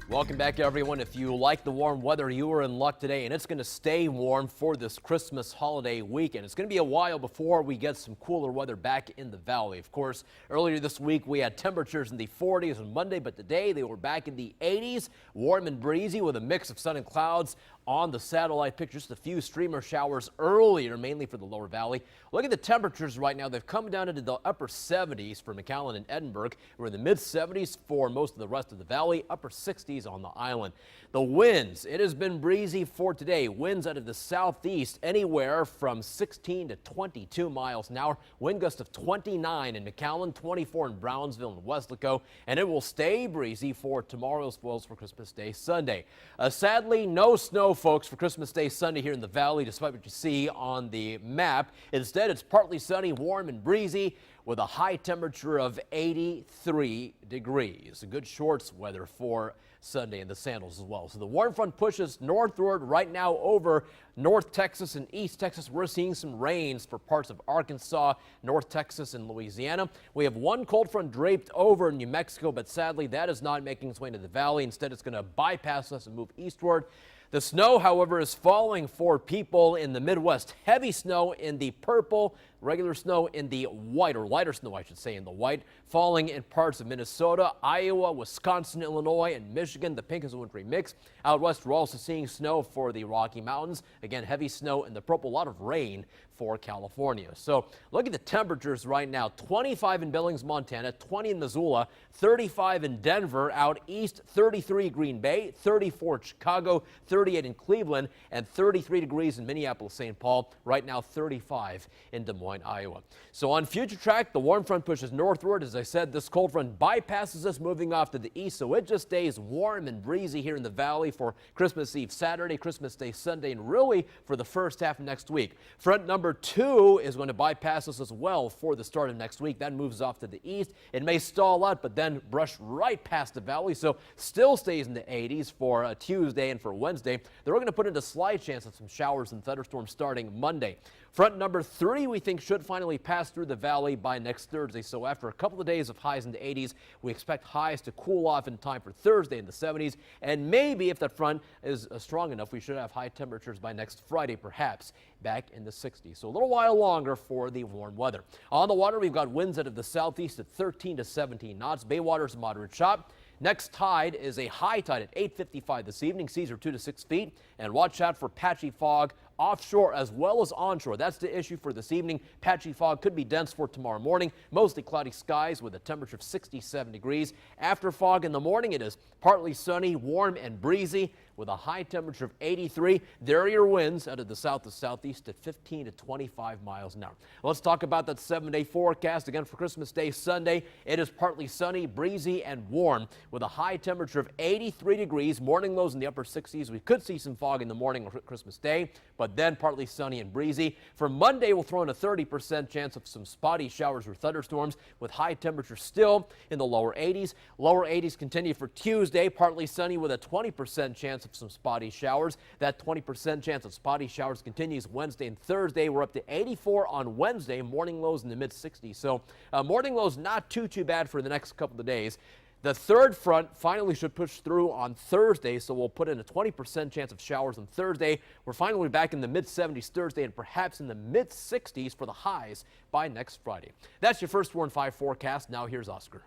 Welcome back, everyone. If you like the warm weather, you are in luck today, and it's going to stay warm for this Christmas holiday weekend. It's going to be a while before we get some cooler weather back in the valley. Of course, earlier this week we had temperatures in the 40s on Monday, but today they were back in the 80s, warm and breezy with a mix of sun and clouds. On the satellite picture, just a few streamer showers earlier, mainly for the lower valley. Look at the temperatures right now. They've come down into the upper 70s for McAllen and Edinburgh. We're in the mid 70s for most of the rest of the valley, upper 60s on the island. The winds, it has been breezy for today. Winds out of the southeast anywhere from 16 to 22 miles an hour. Wind gust of 29 in McAllen, 24 in Brownsville and Weslaco. And it will stay breezy for tomorrow as well as for Christmas Day Sunday. Sadly, no snow, folks, for Christmas Day Sunday here in the valley, despite what you see on the map. Instead, it's partly sunny, warm and breezy with a high temperature of 83 degrees. Good shorts weather for Sunday in the Sandals as well. So the warm front pushes northward right now over North Texas and East Texas. We're seeing some rains for parts of Arkansas, North Texas and Louisiana. We have one cold front draped over New Mexico, but sadly that is not making its way into the valley. Instead, it's going to bypass us and move eastward. The snow, however, is falling for people in the Midwest. Heavy snow in the purple, regular snow in the white, or lighter snow, I should say, in the white, falling in parts of Minnesota, Iowa, Wisconsin, Illinois, and Michigan. The pink is a wintry mix. Out west, we're also seeing snow for the Rocky Mountains. Again, heavy snow in the purple, a lot of rain for California. So look at the temperatures right now. 25 in Billings, Montana, 20 in Missoula, 35 in Denver, out east, 33 Green Bay, 34 Chicago, 38 in Cleveland, and 33 degrees in Minneapolis, St. Paul. Right now, 35 in Des Moines, Iowa. So on future track, the warm front pushes northward. As I said, this cold front bypasses us, moving off to the east, so it just stays warm and breezy here in the valley for Christmas Eve Saturday, Christmas Day Sunday, and really for the first half of next week. Front number 2 is going to bypass us as well for the start of next week. That moves off to the east. It may stall out, but then brush right past the valley, so still stays in the 80s for Tuesday and for Wednesday. They're going to put in a slight chance of some showers and thunderstorms starting Monday. Front number 3, we think, should finally pass through the valley by next Thursday. So after a couple of days of highs in the 80s, we expect highs to cool off in time for Thursday in the 70s. And maybe if that front is strong enough, we should have high temperatures by next Friday, perhaps back in the 60s. So a little while longer for the warm weather. On the water, we've got winds out of the southeast at 13 to 17 knots. Baywater's moderate chop. Next tide is a high tide at 8:55 this evening. Seas are 2 to 6 feet. And watch out for patchy fog offshore as well as onshore. That's the issue for this evening. Patchy fog could be dense for tomorrow morning. Mostly cloudy skies with a temperature of 67 degrees. After fog in the morning, it is partly sunny, warm and breezy with a high temperature of 83. There are your winds out of the south to southeast at 15 to 25 miles an hour. Let's talk about that 7-day forecast. Again, for Christmas Day Sunday, it is partly sunny, breezy and warm with a high temperature of 83 degrees. Morning lows in the upper 60s. We could see some fog in the morning on Christmas Day, but then partly sunny and breezy. For Monday, we'll throw in a 30% chance of some spotty showers or thunderstorms with high temperatures still in the lower 80s. Lower 80s continue for Tuesday, partly sunny with a 20% chance of some spotty showers. That 20% chance of spotty showers continues Wednesday and Thursday. We're up to 84 on Wednesday, morning lows in the mid 60s. So morning lows not too bad for the next couple of days. The third front finally should push through on Thursday, so we'll put in a 20% chance of showers on Thursday. We're finally back in the mid-70s Thursday and perhaps in the mid-60s for the highs by next Friday. That's your first 4 and 5 forecast. Now here's Oscar.